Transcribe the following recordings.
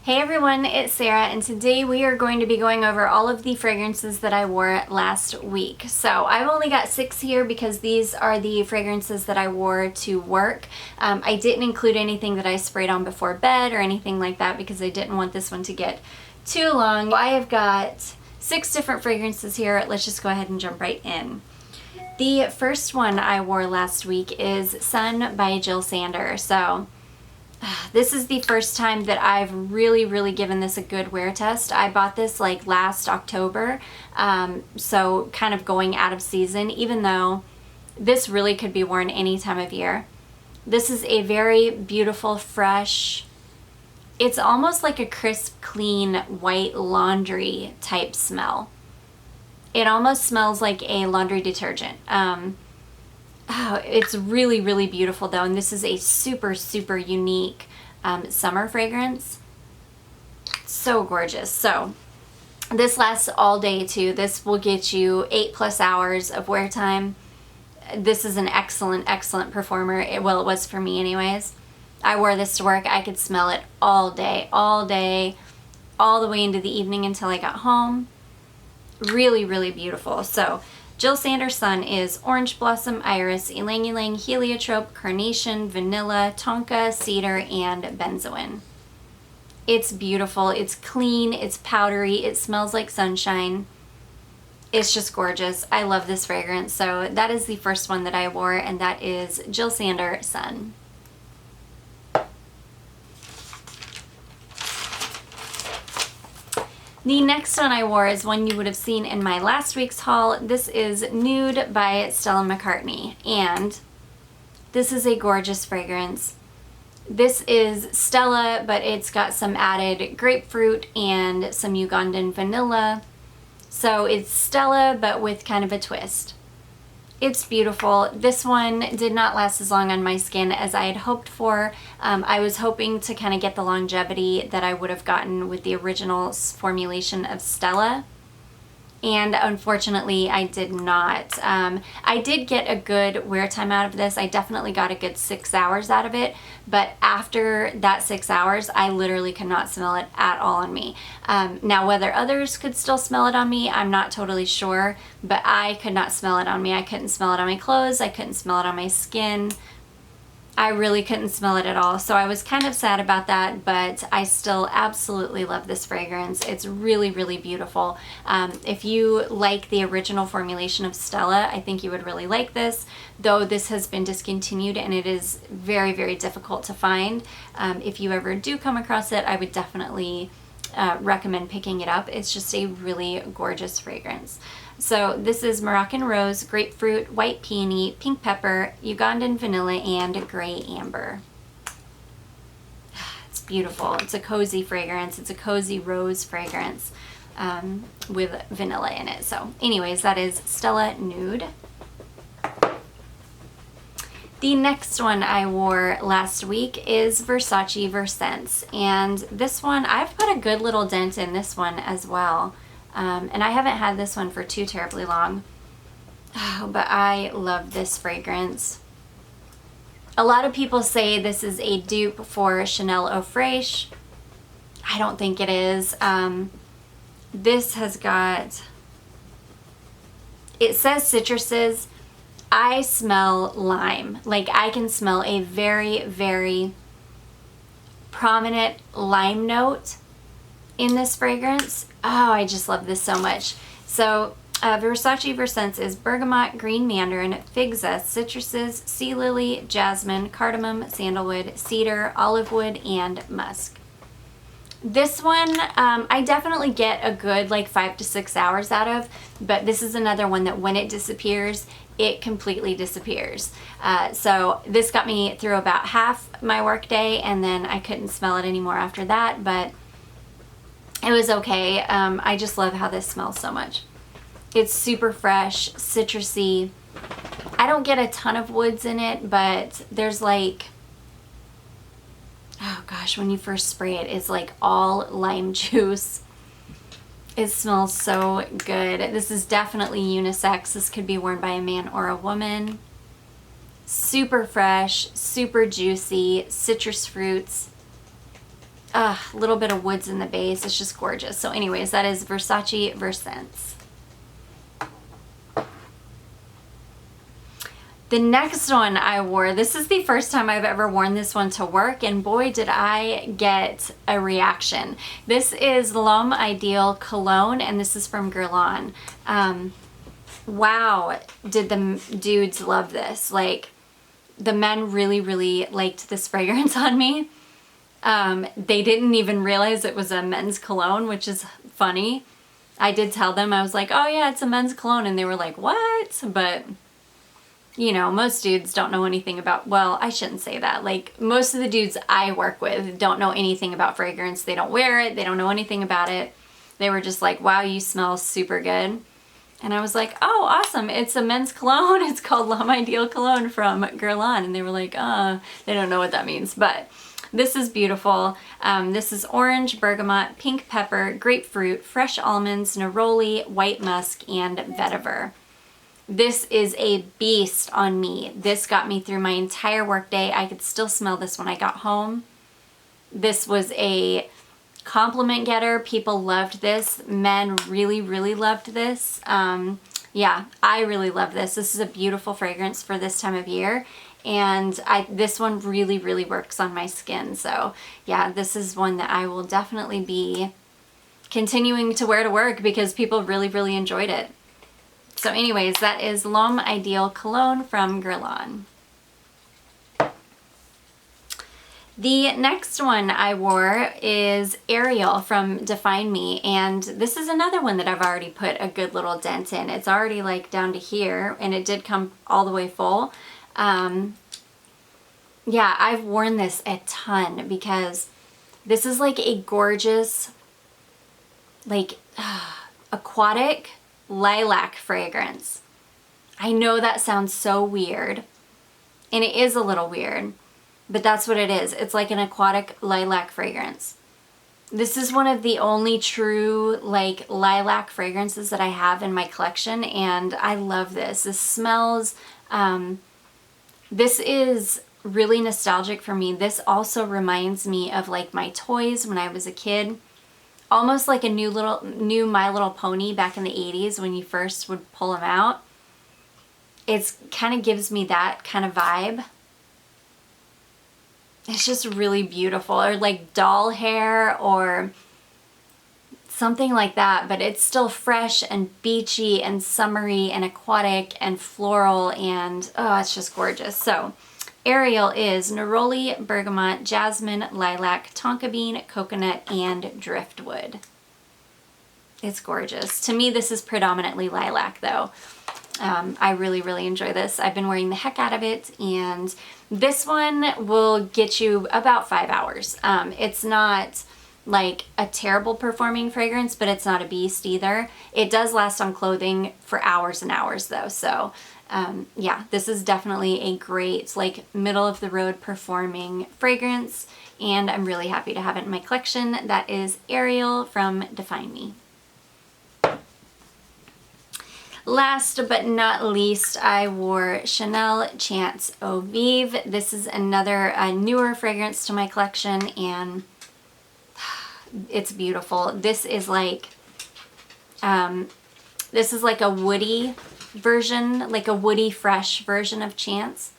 Hey everyone, it's Sarah, and today we are going to be going over all of the fragrances that I wore last week. So I've only got 6 here because these are the fragrances that I wore to work. I didn't include anything that I sprayed on before bed or anything like that because I didn't want this one to get too long. I have got 6 different fragrances here. Let's just go ahead and jump right in. The first one I wore last week is Sun by Jil Sander. So this is the first time that I've really given this a good wear test. I bought this like last October, so kind of going out of season, even though this really could be worn any time of year. This is a very beautiful, fresh, it's almost like a crisp, clean, white laundry type smell. It almost smells like a laundry detergent. Oh, it's really beautiful though, and this is a super unique summer fragrance. So gorgeous. So this lasts all day too. This will get you 8+ hours of wear time. This is an excellent performer. Well, it was for me anyways. I wore this to work. I could smell it all day, all the way into the evening until I got home. Really beautiful. So Jil Sander Sun is Orange Blossom, Iris, Ylang Ylang, Heliotrope, Carnation, Vanilla, Tonka, Cedar, and Benzoin. It's beautiful, it's clean, it's powdery, it smells like sunshine. It's just gorgeous. I love this fragrance. So that is the first one that I wore, and that is Jil Sander Sun. The next one I wore is one you would have seen in my last week's haul. This is Nude by Stella McCartney, and this is a gorgeous fragrance. This is Stella, but it's got some added grapefruit and some Ugandan vanilla. So it's Stella, but with kind of a twist. It's beautiful. This one did not last as long on my skin as I had hoped for. I was hoping to kind of get the longevity that I would have gotten with the original formulation of Stella, and unfortunately I did not. I did get a good wear time out of this. I definitely got a good 6 hours out of it, but after that 6 hours I literally could not smell it at all on me. Now whether others could still smell it on me, I'm not totally sure, but I could not smell it on me. I couldn't smell it on my clothes, I couldn't smell it on my skin. I really couldn't smell it at all, so I was kind of sad about that, but I still absolutely love this fragrance. It's really beautiful. If you like the original formulation of Stella, I think you would really like this, though this has been discontinued and it is very difficult to find. If you ever do come across it, I would definitely recommend picking it up. It's just a really gorgeous fragrance. So this is Moroccan Rose, Grapefruit, White Peony, Pink Pepper, Ugandan Vanilla, and Gray Amber. It's beautiful. It's a cozy fragrance. It's a cozy rose fragrance with vanilla in it. So anyways, that is Stella Nude. The next one I wore last week is Versace Versense, and this one, I've put a good little dent in this one as well. And I haven't had this one for too terribly long, but I love this fragrance. A lot of people say this is a dupe for Chanel Eau Fraiche. I don't think it is. This has got, it says citruses. I smell lime. Like, I can smell a very prominent lime note in this fragrance. Oh, I just love this so much. So Versace Versense is bergamot, green mandarin, fig zest, citruses, sea lily, jasmine, cardamom, sandalwood, cedar, olive wood, and musk. This one I definitely get a good like 5 to 6 hours out of, but this is another one that when it disappears, it completely disappears. So this got me through about half my work day, and then I couldn't smell it anymore after that, but it was okay. I just love how this smells so much. It's super fresh, citrusy. I don't get a ton of woods in it, but there's like, oh gosh, when you first spray it, it's like all lime juice. It smells so good. This is definitely unisex. This could be worn by a man or a woman. Super fresh, super juicy, citrus fruits. A little bit of woods in the base. It's just gorgeous. So anyways, that is Versace Versense. The next one I wore, this is the first time I've ever worn this one to work, and boy did I get a reaction. This is L'Homme Ideal Cologne, and this is from Guerlain. Wow, did the dudes love this. Like, the men really, really liked this fragrance on me. They didn't even realize it was a men's cologne, which is funny. I did tell them, I was like, oh yeah, it's a men's cologne, and they were like, what? But you know, most dudes don't know anything about, well, I shouldn't say that. Like, most of the dudes I work with don't know anything about fragrance. They don't wear it. They don't know anything about it. They were just like, wow, you smell super good. And I was like, oh, awesome. It's a men's cologne. It's called L'Homme Ideal Cologne from Guerlain. And they were like, they don't know what that means. But this is beautiful. This is orange, bergamot, pink pepper, grapefruit, fresh almonds, neroli, white musk, and vetiver. This is a beast on me. This got me through my entire workday. I could still smell this when I got home. This was a compliment getter. People loved this. Men really, really loved this. Yeah, I really love this. This is a beautiful fragrance for this time of year. And this one really, really works on my skin. So yeah, this is one that I will definitely be continuing to wear to work because people really, really enjoyed it. So anyways, that is L'Homme Ideal Cologne from Guerlain. The next one I wore is Ariel from Define Me, and this is another one that I've already put a good little dent in. It's already like down to here, and it did come all the way full. Yeah, I've worn this a ton because this is like a gorgeous, like aquatic lilac fragrance. I know that sounds so weird, and it is a little weird, but that's what it is. It's like an aquatic lilac fragrance. This is one of the only true like lilac fragrances that I have in my collection, and I love this. This smells, this is really nostalgic for me. This also reminds me of like my toys when I was a kid. Almost like a new My Little Pony back in the 80s when you first would pull them out. It's kind of gives me that kind of vibe. It's just really beautiful. Or like doll hair or something like that, but it's still fresh and beachy and summery and aquatic and floral, and oh, it's just gorgeous. So Ariel is neroli, bergamot, jasmine, lilac, tonka bean, coconut, and driftwood. It's gorgeous. To me, this is predominantly lilac though. I really, really enjoy this. I've been wearing the heck out of it, and this one will get you about 5 hours. It's not like a terrible performing fragrance, but it's not a beast either. It does last on clothing for hours and hours though, so yeah, this is definitely a great like middle of the road performing fragrance, and I'm really happy to have it in my collection. That is Ariel from Define Me. Last but not least, I wore Chanel Chance Eau Vive. This is another newer fragrance to my collection, and it's beautiful. This is like a woody version, like a woody fresh version of Chance.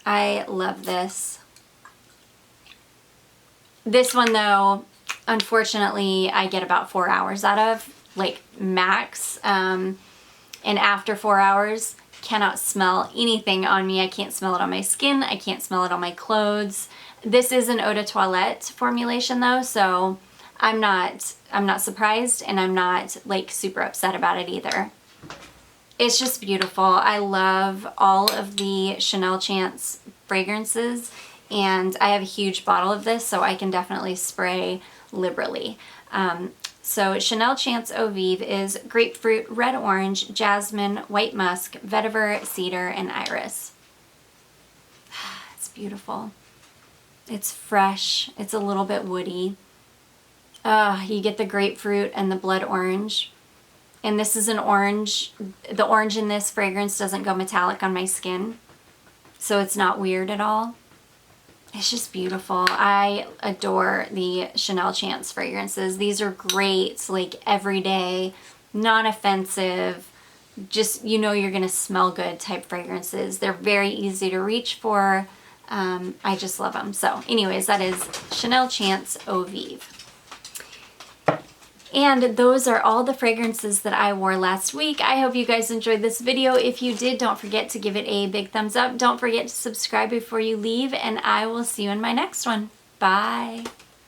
I love this. This one though, unfortunately, I get about 4 hours out of, like max. And after 4 hours, cannot smell anything on me. I can't smell it on my skin. I can't smell it on my clothes. This is an eau de toilette formulation though, so I'm not surprised, and I'm not like super upset about it either. It's just beautiful. I love all of the Chanel Chance fragrances, and I have a huge bottle of this, so I can definitely spray liberally. So Chanel Chance Eau Vive is grapefruit, red orange, jasmine, white musk, vetiver, cedar, and iris. It's beautiful. It's fresh. It's a little bit woody. You get the grapefruit and the blood orange. And this is an orange. The orange in this fragrance doesn't go metallic on my skin, so it's not weird at all. It's just beautiful. I adore the Chanel Chance fragrances. These are great, like everyday, non-offensive, just you know you're gonna smell good type fragrances. They're very easy to reach for. I just love them. So anyways, that is Chanel Chance Eau Vive. And those are all the fragrances that I wore last week. I hope you guys enjoyed this video. If you did, don't forget to give it a big thumbs up. Don't forget to subscribe before you leave, and I will see you in my next one. Bye.